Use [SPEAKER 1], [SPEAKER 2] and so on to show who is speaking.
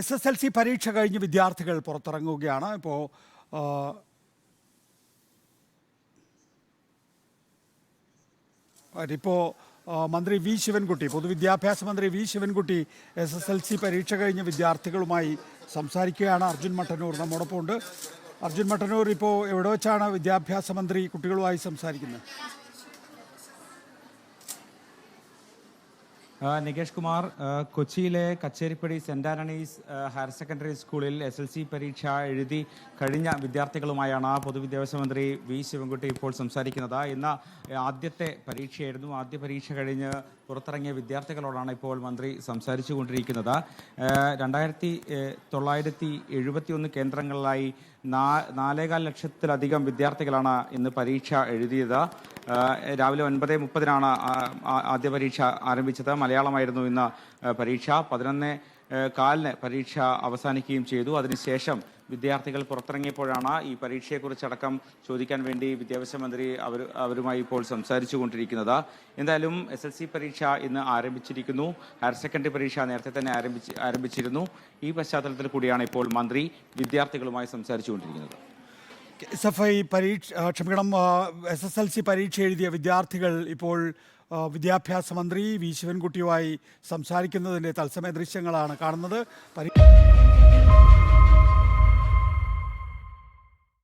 [SPEAKER 1] SSLC പരീക്ഷ കഴിഞ്ഞ് വിദ്യാർത്ഥികൾ പുറത്തിറങ്ങുകയാണ്. ഇപ്പോൾ മന്ത്രി വി ശിവൻകുട്ടി, പൊതുവിദ്യാഭ്യാസ മന്ത്രി വി ശിവൻകുട്ടി SSLC പരീക്ഷ കഴിഞ്ഞ് വിദ്യാർത്ഥികളുമായി സംസാരിക്കുകയാണ്. അർജുൻ മട്ടന്നൂർ നമ്മോടൊപ്പം ഉണ്ട്. അർജുൻ മട്ടന്നൂർ, ഇപ്പോൾ എവിടെ വെച്ചാണ് വിദ്യാഭ്യാസ മന്ത്രി കുട്ടികളുമായി സംസാരിക്കുന്നത്?
[SPEAKER 2] നികേഷ് കുമാർ, കൊച്ചിയിലെ കച്ചേരിപ്പടി സെന്റ് ആന്റണീസ് ഹയർ സെക്കൻഡറി സ്കൂളിൽ SSLC പരീക്ഷ എഴുതി കഴിഞ്ഞ വിദ്യാർത്ഥികളുമായാണ് പൊതുവിദ്യാഭ്യാസ മന്ത്രി വി ശിവൻകുട്ടി ഇപ്പോൾ സംസാരിക്കുന്നത്. ഇന്ന് ആദ്യത്തെ പരീക്ഷയായിരുന്നു. ആദ്യ പരീക്ഷ കഴിഞ്ഞ് പുറത്തിറങ്ങിയ വിദ്യാർത്ഥികളോടാണ് ഇപ്പോൾ മന്ത്രി സംസാരിച്ചു കൊണ്ടിരിക്കുന്നത്. 2971 കേന്ദ്രങ്ങളിലായി 4.25 ലക്ഷത്തിലധികം വിദ്യാർത്ഥികളാണ് ഇന്ന് പരീക്ഷ എഴുതിയത്. രാവിലെ 9:30 ആദ്യ പരീക്ഷ ആരംഭിച്ചത്. മലയാളമായിരുന്നു ഇന്ന് പരീക്ഷ. 11:15 പരീക്ഷ അവസാനിക്കുകയും ചെയ്തു. അതിനുശേഷം വിദ്യാർത്ഥികൾ പുറത്തിറങ്ങിയപ്പോഴാണ് ഈ പരീക്ഷയെക്കുറിച്ചടക്കം ചോദിക്കാൻ വേണ്ടി വിദ്യാഭ്യാസ മന്ത്രി അവരുമായി ഇപ്പോൾ സംസാരിച്ചു കൊണ്ടിരിക്കുന്നത്. എന്തായാലും SSLC പരീക്ഷ ഇന്ന് ആരംഭിച്ചിരിക്കുന്നു. ഹയർ സെക്കൻഡറി പരീക്ഷ നേരത്തെ തന്നെ ആരംഭിച്ചിരുന്നു. ഈ പശ്ചാത്തലത്തിൽ കൂടിയാണ് ഇപ്പോൾ മന്ത്രി വിദ്യാർത്ഥികളുമായി സംസാരിച്ചു കൊണ്ടിരിക്കുന്നത്.
[SPEAKER 1] SSLC പരീക്ഷ എഴുതിയ വിദ്യാർത്ഥികൾ ഇപ്പോൾ വിദ്യാഭ്യാസ മന്ത്രി വി ശിവൻകുട്ടിയുമായി സംസാരിക്കുന്നതിൻ്റെ തത്സമയ ദൃശ്യങ്ങളാണ് കാണുന്നത്.